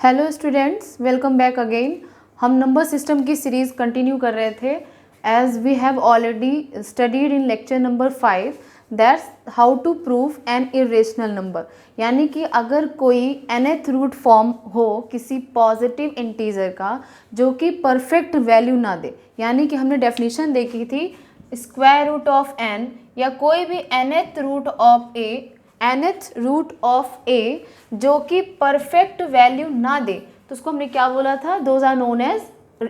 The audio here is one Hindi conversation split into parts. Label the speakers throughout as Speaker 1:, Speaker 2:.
Speaker 1: Hello students, welcome back again. हम नंबर सिस्टम की सीरीज़ कंटिन्यू कर रहे थे as we have already studied in lecture number 5 that's how to prove an irrational number. यानी कि अगर कोई nth रूट फॉर्म हो किसी पॉजिटिव इंटीजर का जो कि परफेक्ट वैल्यू ना दे, यानी कि हमने डेफिनेशन देखी थी स्क्वायर रूट ऑफ n या कोई भी nth रूट ऑफ ए जो कि परफेक्ट वैल्यू ना दे, तो उसको हमने क्या बोला था? Those are known as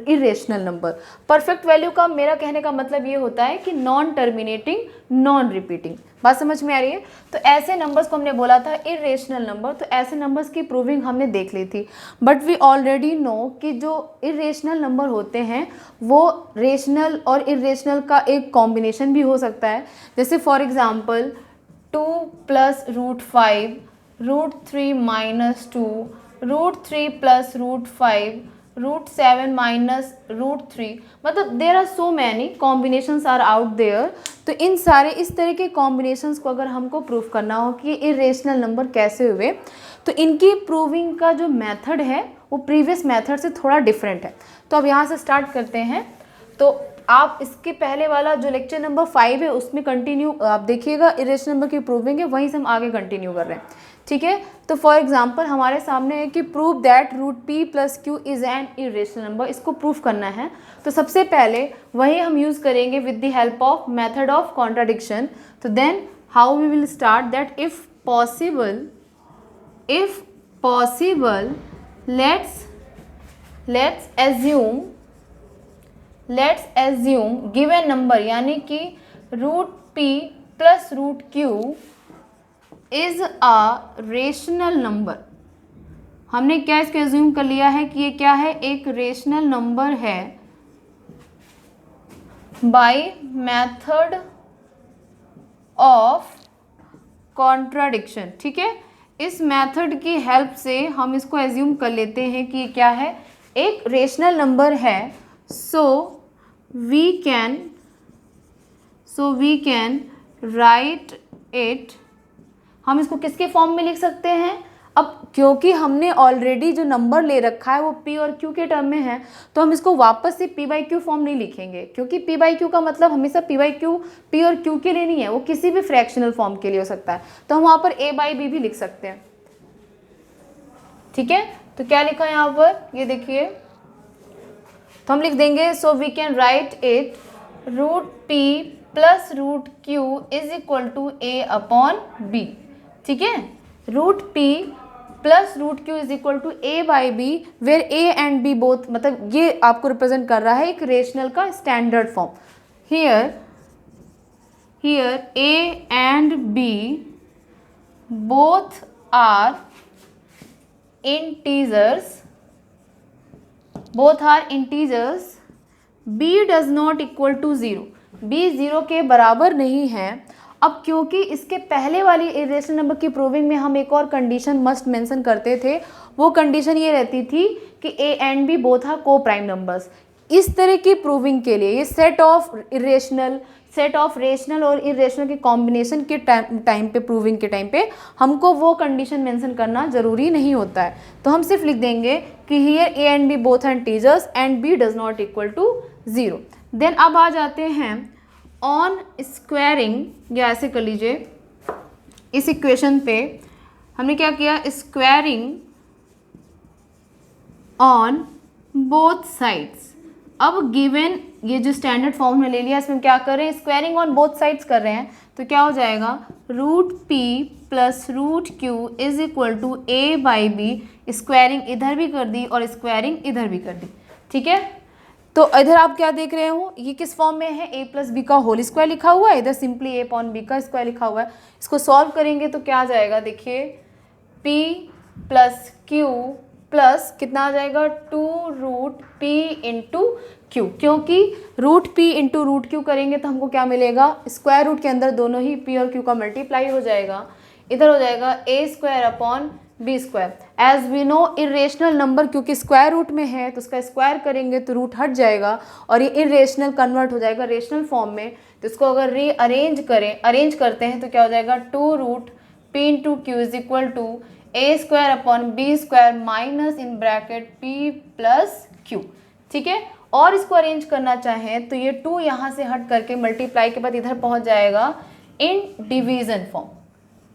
Speaker 1: irrational number. Perfect value का मेरा कहने का मतलब ये होता है कि नॉन टर्मिनेटिंग, नॉन रिपीटिंग। बात समझ में आ रही है? तो ऐसे नंबर्स को हमने बोला था इरेशनल नंबर। तो ऐसे नंबर्स की प्रूविंग हमने देख ली थी, बट वी ऑलरेडी नो कि जो इरेशनल नंबर होते हैं वो रेशनल और इरेशनल का एक कॉम्बिनेशन भी हो सकता है। जैसे for example 2 plus root 5, root 3 minus 2, root 3 plus root 5, root 7 minus root 3। मतलब there are so many combinations are out there. तो इन सारे इस तरह के कॉम्बिनेशंस को अगर हमको प्रूव करना हो कि इरेशनल नंबर कैसे हुए, तो इनकी प्रूविंग का जो मेथड है वो प्रीवियस मेथड से थोड़ा डिफरेंट है। तो अब यहाँ से स्टार्ट करते हैं। तो आप इसके पहले वाला जो लेक्चर नंबर 5 है उसमें कंटिन्यू आप देखिएगा, इरेशनल नंबर की प्रूविंग है, वहीं से हम आगे कंटिन्यू कर रहे हैं। ठीक है, तो फॉर एग्जांपल हमारे सामने है कि prove that root p plus q is an irrational number. इसको प्रूव करना है तो सबसे पहले वही हम यूज़ करेंगे with the help of method of contradiction. तो then how we will start that if possible let's assume given number, यानी कि root p plus root q is a rational number. हमने क्या इसको एज्यूम कर लिया है कि ये क्या है? एक रेशनल नंबर है बाय मेथड ऑफ कॉन्ट्राडिक्शन। ठीक है, इस मेथड की हेल्प से हम इसको एज्यूम कर लेते हैं कि ये क्या है? एक रेशनल नंबर है। So we can write it. हम इसको किसके फॉर्म में लिख सकते हैं? अब क्योंकि हमने ऑलरेडी जो नंबर ले रखा है वो p और q के टर्म में है, तो हम इसको वापस से p बाई क्यू फॉर्म नहीं लिखेंगे, क्योंकि p बाई क्यू का मतलब हमेशा p बाई क्यू p और q के लिए नहीं है, वो किसी भी फ्रैक्शनल फॉर्म के लिए हो सकता है। तो हम वहाँ पर a बाई b भी लिख सकते हैं। ठीक है, तो क्या लिखा है यहाँ पर? ये देखिए, तो हम लिख देंगे so we can write it root p plus root q is equal to a upon b। ठीक है, root p plus root q is equal to a by b, where a and b both, मतलब ये आपको रिप्रेजेंट कर रहा है एक रेशनल का standard form. Here a and b both are integers, b does not equal to 0, b 0 के बराबर नहीं है। अब क्योंकि इसके पहले वाली इरेशनल नंबर की प्रूविंग में हम एक और कंडीशन मस्ट मेंशन करते थे, वो कंडीशन ये रहती थी कि a and b both are coprime numbers. इस तरह की प्रूविंग के लिए ये सेट ऑफ रेशनल और इरेशनल के कॉम्बिनेशन के टाइम पे, प्रूविंग के टाइम पे हमको वो कंडीशन मेंशन करना जरूरी नहीं होता है। तो हम सिर्फ लिख देंगे कि here a and b both are integers and b does not equal to 0। Then अब आ जाते हैं ऑन स्क्वायरिंग, या ऐसे कर लीजिए, इस इक्वेशन पे हमने क्या किया? Squaring on both sides. अब गिवन ये जो स्टैंडर्ड फॉर्म में ले लिया, इसमें क्या कर रहे हैं? स्क्वायरिंग ऑन बोथ साइड्स कर रहे हैं। तो क्या हो जाएगा? Root p plus root q is equal to a by b। Squaring इधर भी कर दी और स्क्वायरिंग इधर भी कर दी। ठीक है, तो इधर आप क्या देख रहे हो? ये किस फॉर्म में है? a प्लस बी का होल स्क्वायर लिखा हुआ है, इधर सिंपली a अपॉन b का स्क्वायर लिखा हुआ है। इसको सॉल्व करेंगे तो क्या आ जाएगा? देखिए, p प्लस q प्लस कितना आ जाएगा? 2 रूट p इंटू क्यू, क्योंकि root p into root q करेंगे तो हमको क्या मिलेगा? स्क्वायर रूट के अंदर दोनों ही p और q का मल्टीप्लाई हो जाएगा। इधर हो जाएगा a square upon b square. As we know irrational number क्योंकि स्क्वायर रूट में है तो उसका स्क्वायर करेंगे तो रूट हट जाएगा और ये इरेशनल कन्वर्ट हो जाएगा रेशनल फॉर्म में। तो इसको अगर अरेंज करते हैं तो क्या हो जाएगा? 2 root p into q is equal to a square upon b square minus in bracket p plus q, ठीक है। और इसको अरेंज करना चाहें तो ये 2 यहाँ से हट करके मल्टीप्लाई के बाद इधर पहुँच जाएगा इन डिवीज़न फॉर्म,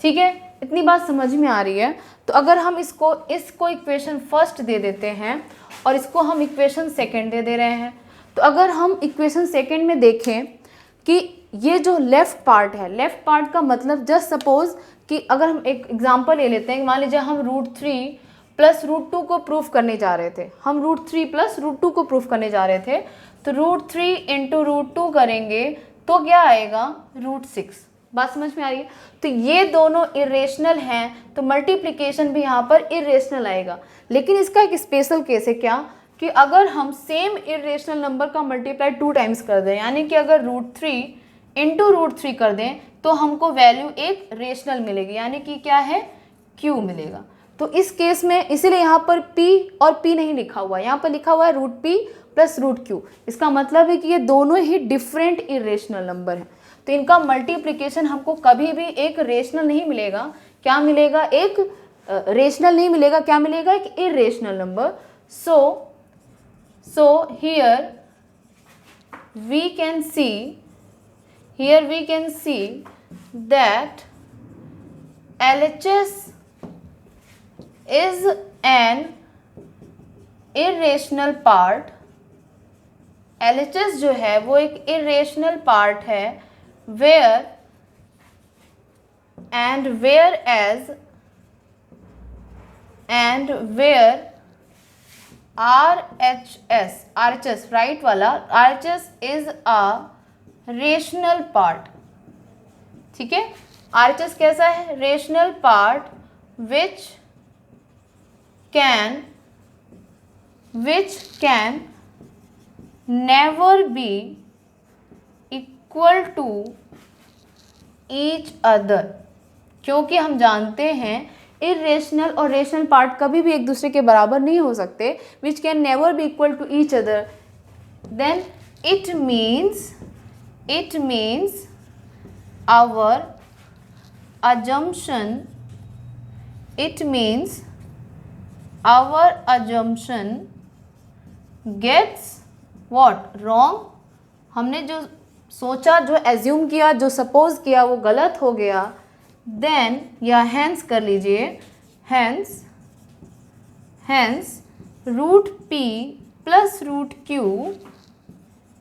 Speaker 1: ठीक है। इतनी बात समझ में आ रही है। तो अगर हम इसको इक्वेशन फर्स्ट दे देते हैं और इसको हम इक्वेशन सेकंड दे रहे हैं, तो अगर हम इक्वेशन सेकंड में देखें कि ये जो लेफ़्ट पार्ट है, लेफ़्ट पार्ट का मतलब जस्ट सपोज कि अगर हम एक एग्जांपल ले लेते हैं, मान लीजिए हम √3 प्लस √2 को प्रूफ करने जा रहे थे, हम √3 प्लस √2 को प्रूफ करने जा रहे थे, तो √3 इंटू √2 करेंगे तो क्या आएगा √6। बात समझ में आ रही है। तो ये दोनों इरेशनल हैं तो मल्टीप्लिकेशन भी यहाँ पर इरेशनल आएगा। लेकिन इसका एक स्पेशल केस है, क्या कि अगर हम सेम इरेशनल नंबर का मल्टीप्लाई 2 टाइम्स कर दें, यानी कि अगर √3 इंटू √3 कर दें तो हमको वैल्यू एक रेशनल मिलेगी, यानी कि क्या है Q मिलेगा। तो इस केस में इसीलिए यहाँ पर P और P नहीं लिखा हुआ है, यहाँ पर लिखा हुआ है √P प्लस √Q। इसका मतलब है कि ये दोनों ही डिफरेंट इरेशनल नंबर हैं, तो इनका मल्टीप्लिकेशन हमको कभी भी एक रेशनल नहीं मिलेगा। क्या मिलेगा? एक रेशनल नहीं मिलेगा, क्या मिलेगा? एक irrational number. So here we can see that LHS is an irrational part। LHS जो है वो एक irrational part है, whereas RHS राइट वाला RHS is a rational part, ठीक है। RHS कैसा है? Rational part which can never be equal to each other, क्योंकि हम जानते हैं इरेशनल और रेशनल पार्ट कभी भी एक दूसरे के बराबर नहीं हो सकते, which can never be equal to each other, then it means our assumption gets what? wrong। हमने जो सोचा, जो एज्यूम किया, जो सपोज किया वो गलत हो गया। देन या हेंस कर लीजिए, hence √P plus √Q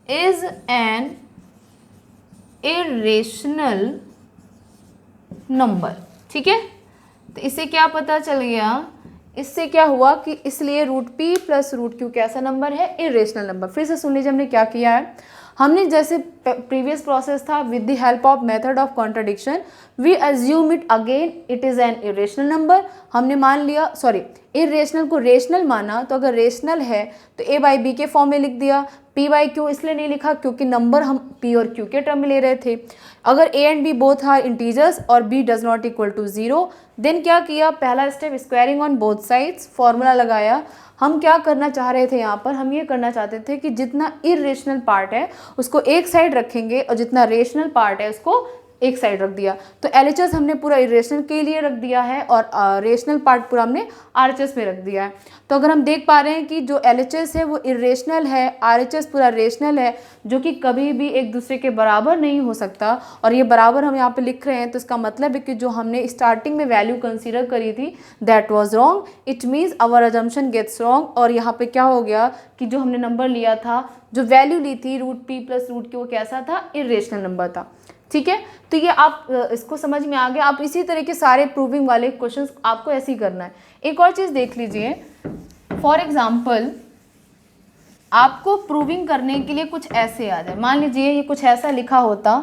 Speaker 1: is an irrational number, ठीक है। तो इससे क्या पता चल गया? इससे क्या हुआ कि इसलिए √P प्लस √Q कैसा नंबर है? Irrational number. फिर से सुन लीजिए हमने क्या किया है। हमने जैसे प्रीवियस प्रोसेस था, with the help of method of contradiction we assume it again it is an irrational number. हमने मान लिया, सॉरी, इरेशनल को रेशनल माना, तो अगर रेशनल है तो A/B के फॉर्म में लिख दिया। P/Q इसलिए नहीं लिखा क्योंकि नंबर हम P और Q के टर्म में ले रहे थे। अगर A and B both are integers और B does not equal to 0, then क्या किया? पहला step squaring on both sides, formula लगाया। हम क्या करना चाह रहे थे यहाँ पर? हम ये करना चाहते थे कि जितना इरेशनल पार्ट है उसको एक साइड रखेंगे और जितना रेशनल पार्ट है उसको एक साइड रख दिया। तो LHS हमने पूरा इरेशनल के लिए रख दिया है और रेशनल पार्ट पूरा हमने RHS में रख दिया है। तो अगर हम देख पा रहे हैं कि जो LHS है वो इरेशनल है, RHS पूरा रेशनल है, जो कि कभी भी एक दूसरे के बराबर नहीं हो सकता। और ये बराबर हम यहाँ पे लिख रहे हैं, तो इसका मतलब है कि जो हमने स्टार्टिंग में वैल्यू कंसीडर करी थी that was wrong. It means our assumption gets wrong. और यहाँ पे क्या हो गया कि जो हमने नंबर लिया था, जो वैल्यू ली थी √P प्लस √Q, वो कैसा था? इरेशनल नंबर था, ठीक है। तो ये आप इसको समझ में आ गया। आप इसी तरह के सारे प्रूविंग वाले क्वेश्चंस आपको ऐसे ही करना है। एक और चीज़ देख लीजिए, फॉर एग्जांपल आपको प्रूविंग करने के लिए कुछ ऐसे आ जाए। मान लीजिए ये कुछ ऐसा लिखा होता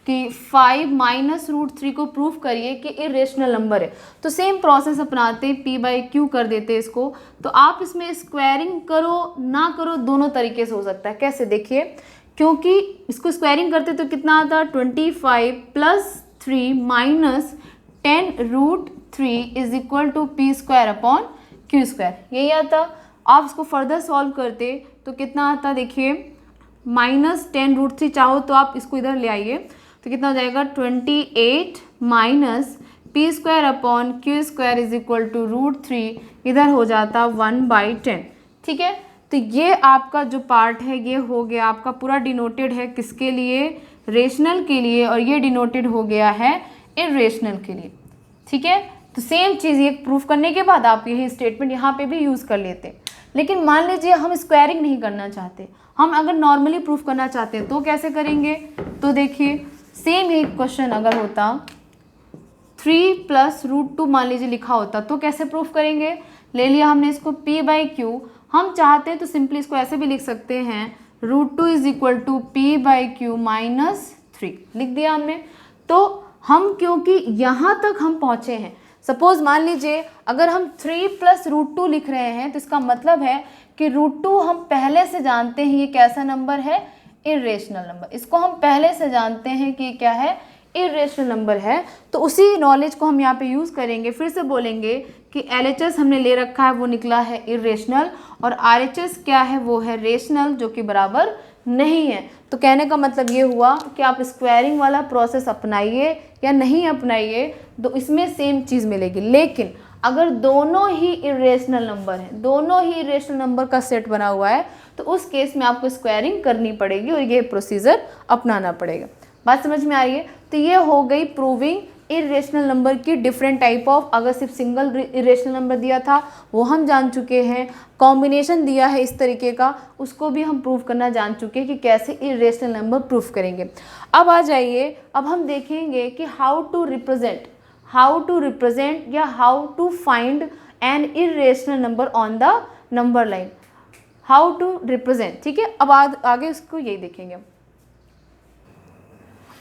Speaker 1: कि 5 माइनस √3 को प्रूव करिए कि इरेशनल नंबर है, तो सेम प्रोसेस अपनाते, P/Q कर देते इसको। तो आप इसमें स्क्वायरिंग करो ना करो, दोनों तरीके से हो सकता है। कैसे? देखिए, क्योंकि इसको स्क्वायरिंग करते तो कितना आता? 25 plus 3 minus 10 √3 is equal to P² upon Q², यही आता। आप इसको फर्दर सॉल्व करते तो कितना आता? देखिए, माइनस 10 √3 चाहो तो आप इसको इधर ले आइए, तो कितना हो जाएगा? 28 minus p square upon q square is equal to √3, इधर हो जाता 1/10। ठीक है, तो ये आपका जो पार्ट है ये हो गया आपका पूरा डिनोटेड है किसके लिए, रेशनल के लिए, और ये डिनोटेड हो गया है इरेशनल के लिए। ठीक है, तो सेम चीज़ ये प्रूफ करने के बाद आप यही स्टेटमेंट यहाँ पे भी यूज़ कर लेते हैं। लेकिन मान लीजिए हम स्क्वायरिंग नहीं करना चाहते, हम अगर नॉर्मली प्रूफ करना चाहते हैं तो कैसे करेंगे, तो देखिए सेम यही क्वेश्चन अगर होता 3 + √2 मान लीजिए लिखा होता तो कैसे प्रूफ करेंगे। ले लिया हमने इसको p/q, हम चाहते हैं तो सिंपली इसको ऐसे भी लिख सकते हैं √2 इज इक्वल टू p/q - 3 लिख दिया हमने। तो हम क्योंकि यहाँ तक हम पहुँचे हैं, सपोज मान लीजिए अगर हम 3 + √2 लिख रहे हैं तो इसका मतलब है कि √2 हम पहले से जानते हैं ये कैसा नंबर है, इरेशनल नंबर। इसको हम पहले से जानते हैं कि क्या है, इरेशनल नंबर है। तो उसी नॉलेज को हम यहाँ पे यूज़ करेंगे, फिर से बोलेंगे कि LHS हमने ले रखा है वो निकला है इरेशनल, और RHS क्या है, वो है रेशनल, जो कि बराबर नहीं है। तो कहने का मतलब ये हुआ कि आप स्क्वायरिंग वाला प्रोसेस अपनाइए या नहीं अपनाइए, तो इसमें सेम चीज़ मिलेगी। लेकिन अगर दोनों ही इरेशनल नंबर हैं, दोनों ही इरेशनल नंबर का सेट बना हुआ है, तो उस केस में आपको स्क्वायरिंग करनी पड़ेगी और ये प्रोसीजर अपनाना पड़ेगा। बात समझ में आ रही है। तो ये हो गई प्रूविंग इरेशनल नंबर की डिफरेंट टाइप ऑफ। अगर सिर्फ सिंगल इरेशनल नंबर दिया था वो हम जान चुके हैं, कॉम्बिनेशन दिया है इस तरीके का उसको भी हम प्रूव करना जान चुके हैं कि कैसे इरेशनल नंबर प्रूफ करेंगे। अब आ जाइए, अब हम देखेंगे कि हाउ टू रिप्रेजेंट या how to find an irrational number on the number line, how to represent. ठीक है, अब आगे उसको यही देखेंगे।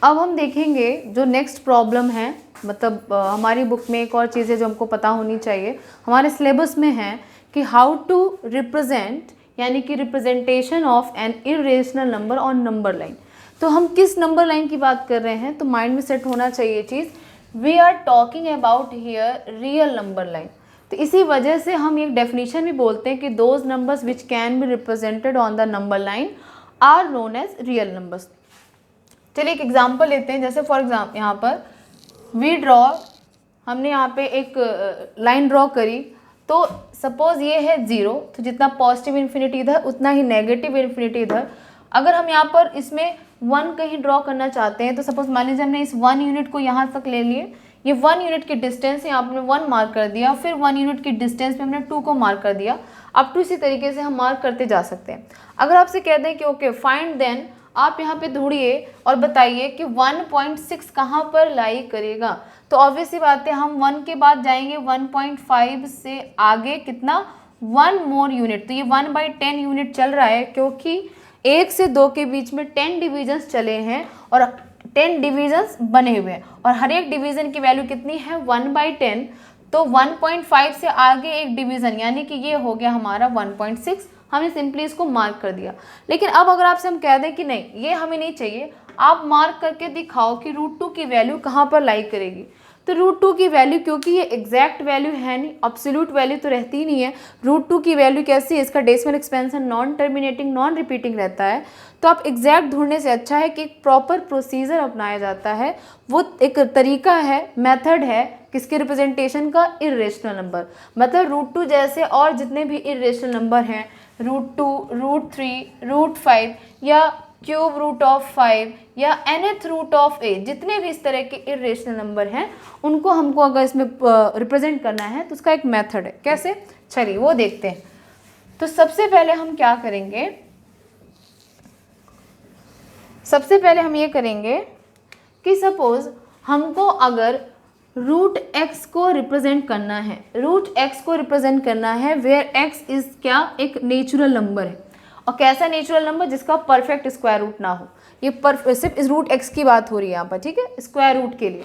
Speaker 1: अब हम देखेंगे जो नेक्स्ट प्रॉब्लम है, मतलब हमारी बुक में एक और चीज़ है जो हमको पता होनी चाहिए, हमारे सिलेबस में है कि हाउ टू रिप्रेजेंट, यानी कि representation of N irrational number on number line. तो हम किस नंबर लाइन की बात कर रहे हैं, तो माइंड में सेट होना चाहिए चीज़, we are talking about here real number line. तो इसी वजह से हम एक डेफिनेशन भी बोलते हैं कि those numbers which can be represented on the number line are known as real numbers. चलिए एक एग्जांपल लेते हैं, जैसे फॉर एग्जाम्पल यहाँ पर वी ड्रॉ, हमने यहाँ पे एक लाइन ड्रॉ करी, तो सपोज ये है 0, तो जितना पॉजिटिव इन्फिनिटी इधर उतना ही नेगेटिव इन्फिनिटी इधर। अगर हम यहाँ पर इसमें 1 कहीं ड्रॉ करना चाहते हैं, तो सपोज मान लीजिए हमने इस 1 यूनिट को यहाँ तक ले लिए, ये 1 यूनिट की डिस्टेंस यहाँ पर 1 मार्क कर दिया, फिर 1 यूनिट की डिस्टेंस पे हमने 2 को मार्क कर दिया। अब तो इसी तरीके से हम मार्क करते जा सकते हैं। अगर आपसे कहते हैं कि ओके फाइंड देन, आप यहाँ पे ढूंढिए और बताइए कि 1.6 कहाँ पर लाई करेगा, तो ऑब्वियस सी बात है हम 1 के बाद जाएंगे 1.5 से आगे कितना 1 मोर यूनिट, तो ये 1/10 यूनिट चल रहा है, क्योंकि 1 से 2 के बीच में 10 डिविजन्स चले हैं और 10 डिविजन्स बने हुए हैं, और हर एक डिवीज़न की वैल्यू कितनी है 1/10, तो 1.5 से आगे एक डिवीज़न यानी कि ये हो गया हमारा 1.6, हमने सिंपली इसको मार्क कर दिया। लेकिन अब अगर आपसे हम कह दें कि नहीं ये हमें नहीं चाहिए, आप मार्क करके दिखाओ कि √2 की वैल्यू कहाँ पर लाई करेगी, तो √2 की वैल्यू, क्योंकि ये एग्जैक्ट वैल्यू है नहीं, एब्सोल्यूट वैल्यू तो रहती ही नहीं है, √2 की वैल्यू कैसी है, इसका decimal expansion non terminating non repeating रहता है। तो आप एग्जैक्ट ढूंढने से अच्छा है कि एक प्रॉपर प्रोसीजर अपनाया जाता है, वो एक तरीका है, मेथड है किसके रिप्रेजेंटेशन का, इरेशनल नंबर। मतलब √2 जैसे और जितने भी इरेशनल नंबर हैं, √2, √3, √5 या क्यूब रूट ऑफ 5 या nth रूट ऑफ a, जितने भी इस तरह के इरेशनल नंबर हैं उनको हमको अगर इसमें रिप्रेजेंट करना है तो उसका एक मेथड है। कैसे, चलिए वो देखते हैं। तो सबसे पहले हम क्या करेंगे, सबसे पहले हम ये करेंगे कि सपोज हमको अगर √x को रिप्रेजेंट करना है, √x को रिप्रेजेंट करना है वेयर x इज क्या, एक नेचुरल नंबर है, और कैसा नेचुरल नंबर, जिसका परफेक्ट स्क्वायर रूट ना हो। ये सिर्फ इस √x की बात हो रही है यहाँ पर, ठीक है, स्क्वायर रूट के लिए।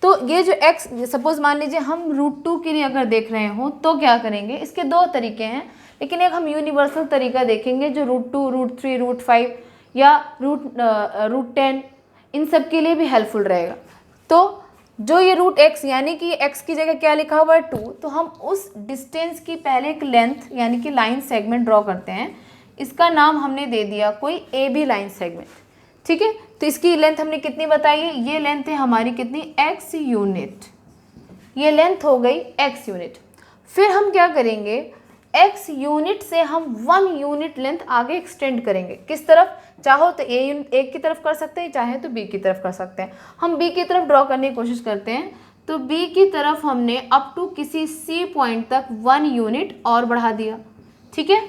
Speaker 1: तो ये जो x, सपोज मान लीजिए हम √2 के लिए अगर देख रहे हो तो क्या करेंगे, इसके 2 तरीके हैं, लेकिन एक हम यूनिवर्सल तरीका देखेंगे जो √2, √3, √5 या √10 इन सब के लिए भी हेल्पफुल रहेगा। तो जो ये √x यानी कि x की जगह क्या लिखा हुआ है 2, तो हम उस डिस्टेंस की पहले एक लेंथ यानी कि लाइन सेगमेंट ड्रॉ करते हैं, इसका नाम हमने दे दिया कोई AB लाइन सेगमेंट, ठीक है। तो इसकी लेंथ हमने कितनी बताई है, ये लेंथ है हमारी कितनी, x यूनिट, ये लेंथ हो गई x यूनिट। फिर हम क्या करेंगे, x यूनिट से हम 1 यूनिट लेंथ आगे एक्सटेंड करेंगे। किस तरफ, चाहो तो a की तरफ कर सकते हैं, चाहे तो b की तरफ कर सकते हैं। हम b की तरफ ड्रॉ करने की कोशिश करते हैं, तो b की तरफ हमने अप टू किसी c पॉइंट तक 1 यूनिट और बढ़ा दिया, ठीक है।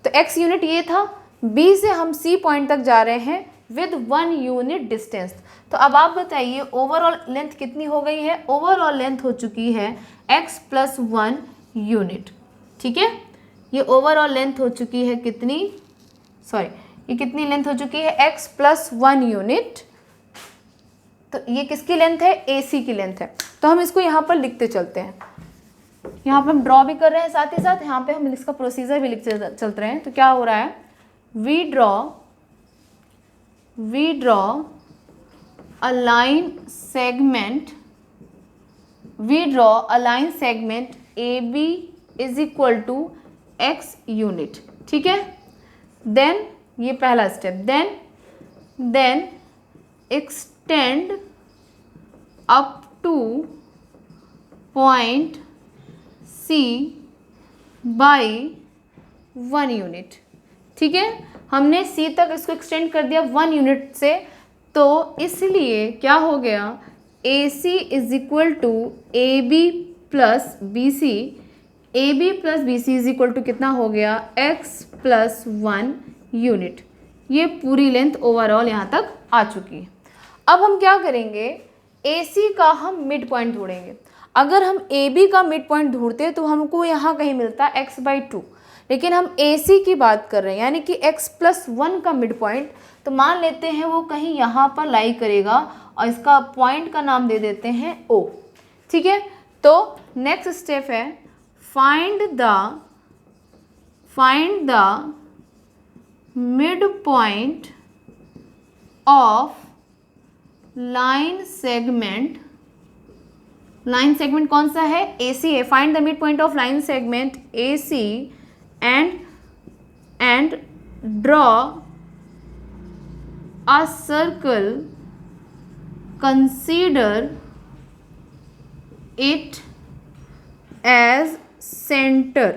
Speaker 1: तो x यूनिट ये था, b से हम c पॉइंट तक जा रहे हैं विद 1 यूनिट डिस्टेंस। तो अब आप बताइए ओवरऑल लेंथ कितनी हो गई है, ओवरऑल लेंथ हो चुकी है x + 1 यूनिट, ठीक है। ये ओवरऑल लेंथ हो चुकी है कितनी, सॉरी ये कितनी लेंथ हो चुकी है, x + 1 यूनिट। तो ये किसकी लेंथ है, AC की लेंथ है। तो हम इसको यहाँ पर लिखते चलते हैं, यहाँ पे हम ड्रॉ भी कर रहे हैं, साथ ही साथ यहाँ पे हम इसका प्रोसीजर भी लिखते चलते रहे हैं। तो क्या हो रहा है, we draw a line segment AB is equal to x unit, ठीक है। देन ये पहला step, then extend up to point C by 1 unit, ठीक है। हमने C तक इसको एक्सटेंड कर दिया 1 यूनिट से, तो इसलिए क्या हो गया, AC is equal to AB plus BC, AB plus BC is equal to कितना हो गया, x + 1 यूनिट। ये पूरी लेंथ ओवरऑल यहाँ तक आ चुकी है। अब हम क्या करेंगे, AC का हम मिड पॉइंट ढूंढेंगे। अगर हम AB का मिड पॉइंट ढूंढते तो हमको यहाँ कहीं मिलता x/2, लेकिन हम AC की बात कर रहे हैं, यानी कि x + 1 का मिड पॉइंट, तो मान लेते हैं वो कहीं यहाँ पर लाई करेगा और इसका पॉइंट का नाम दे देते हैं O, ठीक है। तो नेक्स्ट स्टेप है find the mid point of line segment कौन सा है, AC है। Find the mid point of line segment AC and draw a circle, consider it as center,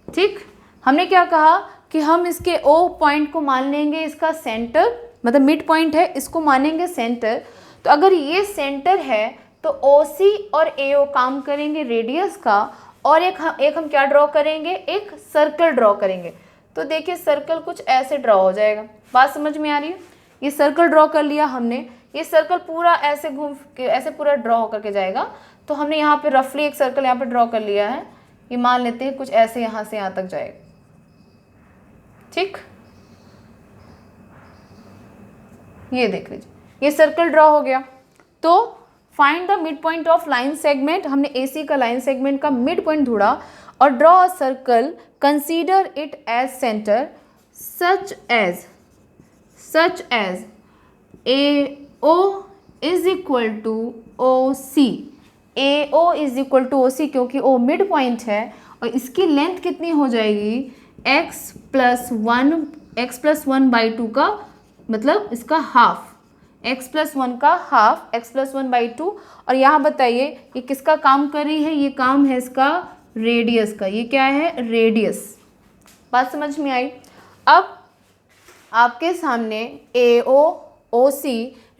Speaker 1: ठीक। हमने क्या कहा कि हम इसके O पॉइंट को मान लेंगे इसका सेंटर, मतलब मिड पॉइंट है, इसको मानेंगे सेंटर। तो अगर ये सेंटर है तो OC और AO काम करेंगे रेडियस का, और एक हम क्या ड्रॉ करेंगे, एक सर्कल ड्रॉ करेंगे। तो देखिए सर्कल कुछ ऐसे ड्रॉ हो जाएगा, बात समझ में आ रही है। ये सर्कल ड्रॉ कर लिया हमने, ये सर्कल पूरा ऐसे घूम के ऐसे पूरा ड्रॉ होकर के जाएगा। तो हमने यहाँ पे रफली एक सर्कल यहाँ पे ड्रॉ कर लिया है, ये मान लेते हैं कुछ ऐसे यहाँ से यहाँ तक जाएगा, ठीक। ये देख लीजिए ये सर्कल ड्रॉ हो गया। तो find the mid point of line segment, हमने AC का लाइन सेगमेंट का मिड पॉइंट ढूंढा, और draw a circle, consider it as centre such as AO is equal to OC, AO is equal to OC, क्योंकि O मिड पॉइंट है और इसकी लेंथ कितनी हो जाएगी, x + 1/2 का, मतलब इसका हाफ, x + 1 का हाफ, x + 1/2। और यहाँ बताइए ये किसका काम कर रही है, ये काम है इसका रेडियस का। ये क्या है, रेडियस। बात समझ में आई। अब आपके सामने AO OC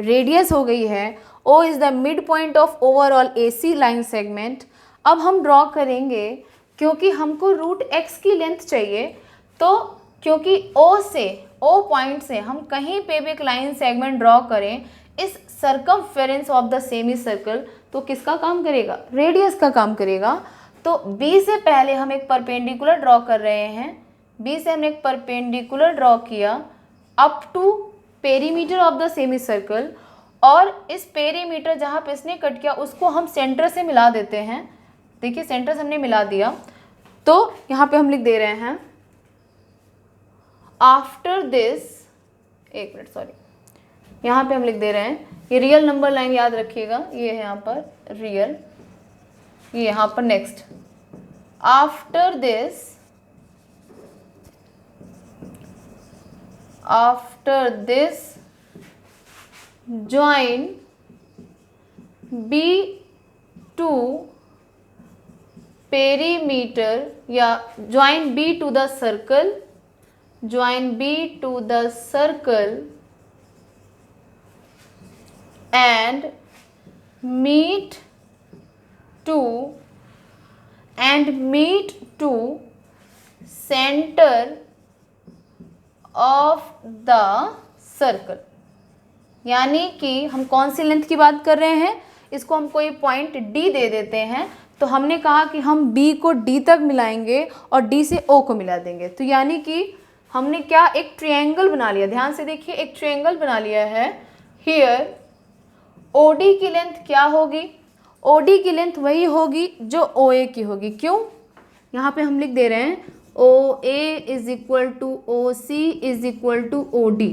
Speaker 1: रेडियस हो गई है, O is the mid point of overall AC line segment. अब हम ड्रॉ करेंगे, क्योंकि हमको रूट x की लेंथ चाहिए, तो क्योंकि O पॉइंट से हम कहीं पे भी एक लाइन सेगमेंट ड्रॉ करें इस circumference of the semi circle, तो किसका काम करेगा, रेडियस का काम करेगा। तो B से पहले हम एक परपेंडिकुलर ड्रॉ कर रहे हैं, B से हमने एक परपेंडिकुलर ड्रॉ किया up to perimeter of the semi circle, और इस पेरीमीटर जहाँ पे इसने कट किया उसको हम सेंटर से मिला देते हैं। देखिए सेंटर से हमने मिला दिया, तो यहाँ पे हम लिख दे रहे हैं आफ्टर दिस, एक मिनट सॉरी, यहाँ पे हम लिख दे रहे हैं, ये रियल नंबर लाइन याद रखिएगा, ये है यहाँ पर रियल, ये यहाँ पर next, after this join B to perimeter या join B to the circle, join B to the circle and meet to center of the circle। यानी कि हम कौन सी लेंथ की बात कर रहे हैं, इसको हम कोई पॉइंट D दे देते हैं, तो हमने कहा कि हम B को D तक मिलाएंगे और D से O को मिला देंगे। तो यानी कि हमने क्या एक ट्रायंगल बना लिया, ध्यान से देखिए एक ट्रायंगल बना लिया है। हियर OD की लेंथ क्या होगी, OD की लेंथ वही होगी जो OA की होगी। क्यों, यहाँ पे हम लिख दे रहे हैं OA is equal to OC is equal to OD।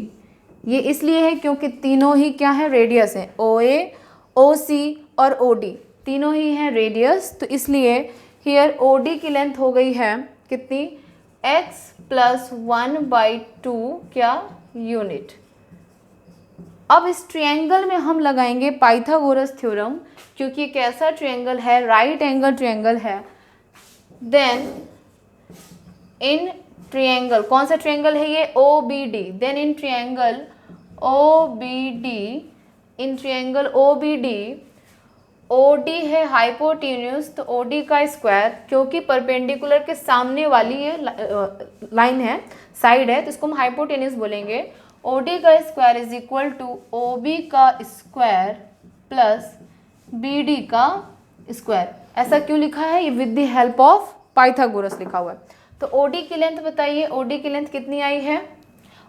Speaker 1: ये इसलिए है क्योंकि तीनों ही क्या है, रेडियस है। OA, OC और OD तीनों ही हैं रेडियस, तो इसलिए हियर OD की लेंथ हो गई है कितनी, x + 1/2 क्या यूनिट। अब इस ट्रायंगल में हम लगाएंगे पाइथागोरस थ्योरम, क्योंकि एक ऐसा ट्रायंगल है, राइट एंगल ट्रायंगल है। देन इन ट्रायंगल, कौन सा ट्रायंगल है ये, OBD। Then in triangle OBD, in triangle OBD OD है हाइपोटेन्यूज, तो OD का स्क्वायर, क्योंकि परपेंडिकुलर के सामने वाली ये लाइन है, साइड है, तो इसको हम हाइपोटेन्यूज बोलेंगे। OD का square is equal to OB का स्क्वायर प्लस BD का स्क्वायर। ऐसा क्यों लिखा है, ये with the help of Pythagoras लिखा हुआ है। तो OD की लेंथ बताइए, OD की लेंथ कितनी आई है,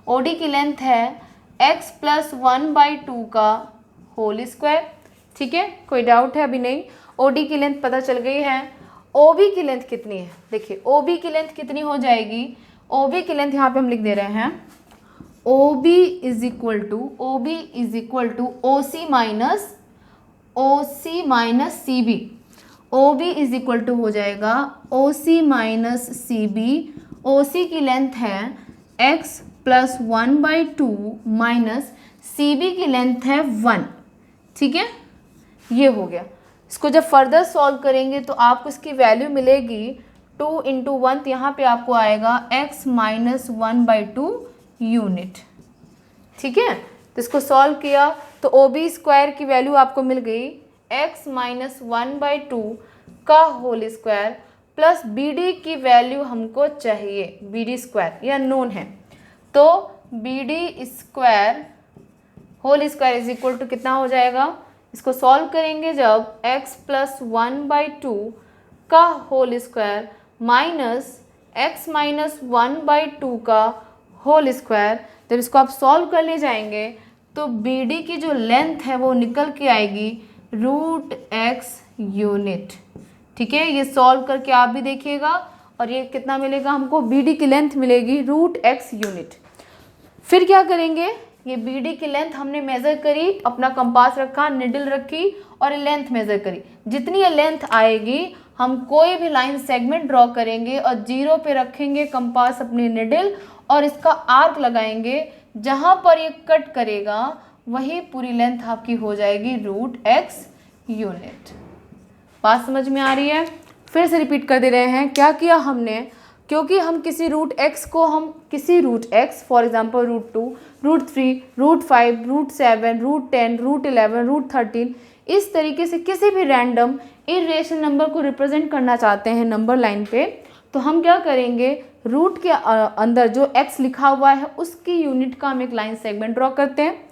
Speaker 1: OD की लेंथ है x + 1/2 का होल स्क्वायर। ठीक है, कोई डाउट है अभी नहीं, OD की लेंथ पता चल गई है। OB की लेंथ कितनी है, देखिए OB की लेंथ कितनी हो जाएगी, OB की लेंथ यहाँ पे हम लिख दे रहे हैं OB is equal to OC minus CB। OB is equal to हो जाएगा OC माइनस CB। OC की लेंथ है x + 1/2 माइनस CB की लेंथ है 1। ठीक है, ये हो गया। इसको जब फर्दर सॉल्व करेंगे तो आपको इसकी वैल्यू मिलेगी 2 × 1, तो यहाँ पे आपको आएगा x - 1/2 यूनिट। ठीक है, तो इसको सॉल्व किया तो OB स्क्वायर की वैल्यू आपको मिल गई x - 1/2 का होल स्क्वायर प्लस BD की वैल्यू हमको चाहिए, BD स्क्वायर ये अननोन है, तो BD square whole square is equal to कितना हो जाएगा, इसको सॉल्व करेंगे जब x + 1/2 का होल स्क्वायर माइनस x - 1/2 का होल स्क्वायर, जब इसको आप सॉल्व करने जाएंगे तो BD की जो लेंथ है वो निकल के आएगी √x यूनिट। ठीक है, ये सॉल्व करके आप भी देखिएगा और ये कितना मिलेगा हमको, BD की लेंथ मिलेगी √x यूनिट। फिर क्या करेंगे, ये BD की लेंथ हमने मेज़र करी, अपना कंपास रखा, निडल रखी और ये लेंथ मेज़र करी। जितनी ये लेंथ आएगी हम कोई भी लाइन सेगमेंट ड्रॉ करेंगे और 0 पे रखेंगे कंपास अपनी निडल और इसका आर्क लगाएंगे, जहाँ पर ये कट करेगा वही पूरी लेंथ आपकी हो जाएगी √x यूनिट। बात समझ में आ रही है, फिर से रिपीट कर दे रहे हैं। क्या किया हमने, क्योंकि हम किसी √x को हम किसी √x फॉर एग्जांपल √2, √3, √5, √7, √10, √11, √13 इस तरीके से किसी भी रैंडम इरेशनल नंबर को रिप्रेजेंट करना चाहते हैं नंबर लाइन पे, तो हम क्या करेंगे, रूट के अंदर जो x लिखा हुआ है उसकी यूनिट का हम एक लाइन सेगमेंट ड्रॉ करते हैं।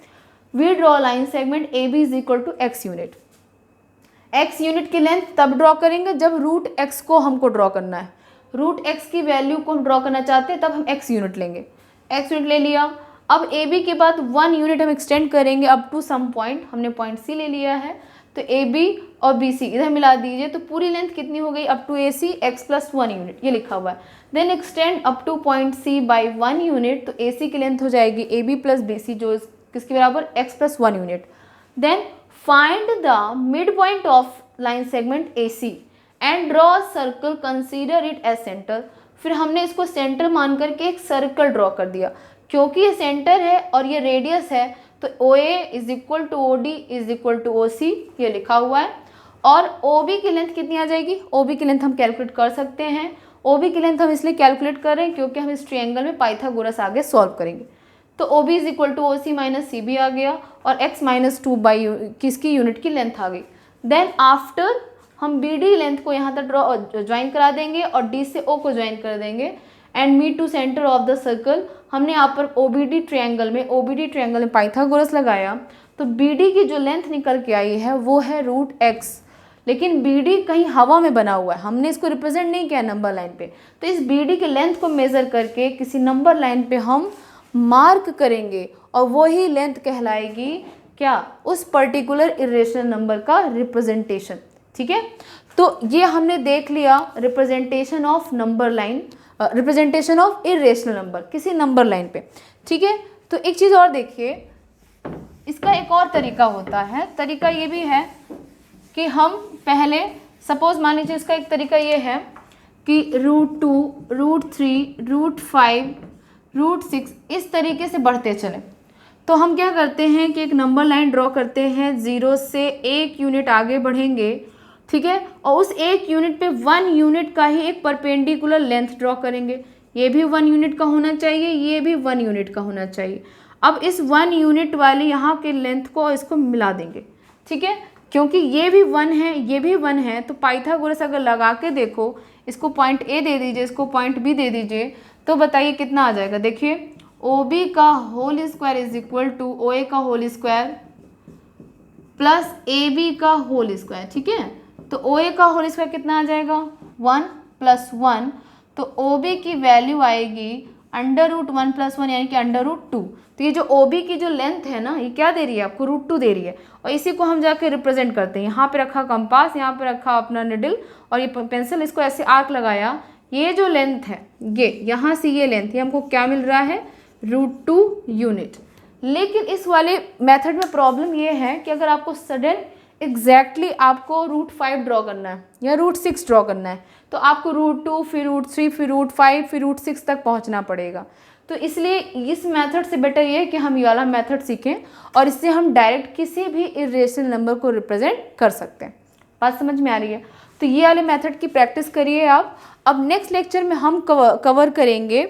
Speaker 1: We draw line segment AB is equal to x unit. x unit की लेंथ तब ड्रॉ करेंगे जब √x को हमको ड्रॉ करना है, √x की वैल्यू को हम ड्रॉ करना चाहते हैं तब हम x यूनिट लेंगे। x यूनिट ले लिया, अब AB के बाद 1 यूनिट हम एक्सटेंड करेंगे अप टू सम पॉइंट, हमने पॉइंट C ले लिया है, तो AB और BC इधर मिला दीजिए, तो पूरी लेंथ कितनी हो गई, up to AC x + 1 unit, ये लिखा हुआ है। Then extend up to point C by 1 unit, तो AC की लेंथ हो जाएगी AB + BC जो किसके बराबर, x + 1 unit. Then find the mid point of line segment AC and draw circle, consider it as centre. फिर हमने इसको सेंटर मान करके एक सर्कल ड्रॉ कर दिया, क्योंकि ये सेंटर है और ये रेडियस है, तो OA is equal to OD is equal to OC ये लिखा हुआ है। और OB की लेंथ कितनी आ जाएगी, OB की लेंथ हम कैलकुलेट कर सकते हैं। OB की लेंथ हम इसलिए कैलकुलेट कर रहे हैं क्योंकि हम इस ट्रायंगल में पाइथागोरस आगे सॉल्व करेंगे। तो OB is equal to OC minus CB आ गया और x माइनस 2 बाई किसकी यूनिट की लेंथ आ गई। देन आफ्टर हम BD लेंथ को यहाँ तक ज्वाइन करा देंगे और D से O को ज्वाइन कर देंगे and meet to centre of the circle. हमने यहाँ पर OBD ट्रायंगल में पाइथागोरस लगाया तो BD की जो लेंथ निकल के आई है वो है √x, लेकिन BD कहीं हवा में बना हुआ है, हमने इसको रिप्रेजेंट नहीं किया नंबर लाइन पे। तो इस BD की लेंथ को मेज़र करके किसी नंबर लाइन पे हम मार्क करेंगे और वही लेंथ कहलाएगी क्या, उस पर्टिकुलर इरेशनल नंबर का रिप्रेजेंटेशन। ठीक है, तो ये हमने देख लिया representation of number line, representation of irrational number किसी नंबर लाइन पे। ठीक है, तो एक चीज़ और देखिए, इसका एक और तरीका होता है। तरीका ये भी है कि हम पहले सपोज मान लीजिए, इसका एक तरीका ये है कि √2, √3, √5, √6 इस तरीके से बढ़ते चलें। तो हम क्या करते हैं कि एक नंबर लाइन ड्रॉ करते हैं, 0 से 1 यूनिट आगे बढ़ेंगे। ठीक है, और उस 1 यूनिट पे 1 यूनिट का ही एक परपेंडिकुलर लेंथ ड्रॉ करेंगे। ये भी 1 यूनिट का होना चाहिए, ये भी 1 यूनिट का होना चाहिए। अब इस 1 यूनिट वाली यहाँ के लेंथ को इसको मिला देंगे। ठीक है, क्योंकि ये भी 1 है, ये भी 1 है, तो पाइथागोरस अगर लगा के देखो, इसको पॉइंट A दे दीजिए, इसको पॉइंट B दे दीजिए, तो बताइए कितना आ जाएगा। देखिए OB का whole square is equal to OA का होल स्क्वायर प्लस AB का होल स्क्वायर। ठीक है, तो OA का होल स्क्वायर कितना आ जाएगा, 1 + 1, तो OB की वैल्यू आएगी √1 + 1 यानी कि √2। तो ये जो OB की जो लेंथ है ना, ये क्या दे रही है आपको, √2 दे रही है। और इसी को हम जाके रिप्रेजेंट करते हैं, यहाँ पे रखा कंपास, यहाँ पे रखा अपना निडल और ये पेंसिल, इसको ऐसे आर्क लगाया। ये जो लेंथ है, ये यहाँ से ये लेंथ, ये हमको क्या मिल रहा है, √2 यूनिट। लेकिन इस वाले मेथड में प्रॉब्लम ये है कि अगर आपको सडन एग्जैक्टली आपको √5 ड्रॉ करना है या √6 ड्रॉ करना है, तो आपको √2 फिर √3 फिर √5 फिर √6 तक पहुंचना पड़ेगा। तो इसलिए इस मेथड से बेटर ये है कि हम ये वाला मेथड सीखें और इससे हम डायरेक्ट किसी भी इरेशनल नंबर को रिप्रेजेंट कर सकते हैं। बात समझ में आ रही है? तो ये वाले मेथड की प्रैक्टिस करिए आप। अब नेक्स्ट लेक्चर में हम कवर करेंगे,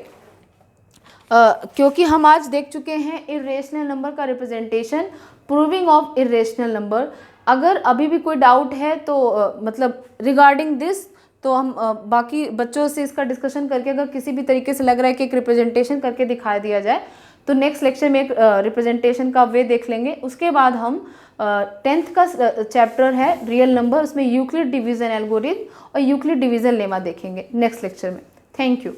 Speaker 1: क्योंकि हम आज देख चुके हैं इरेशनल नंबर का representation, proving of irrational number. अगर अभी भी कोई डाउट है तो मतलब रिगार्डिंग दिस, तो हम बाकी बच्चों से इसका डिस्कशन करके, अगर किसी भी तरीके से लग रहा है कि एक रिप्रेजेंटेशन करके दिखा दिया जाए, तो नेक्स्ट लेक्चर में एक रिप्रेजेंटेशन का वे देख लेंगे। उसके बाद हम 10th का चैप्टर है रियल नंबर, उसमें यूक्लिड डिवीजन एल्गोरिथम और यूक्लिड डिवीजन लेमा देखेंगे नेक्स्ट लेक्चर में। Thank you.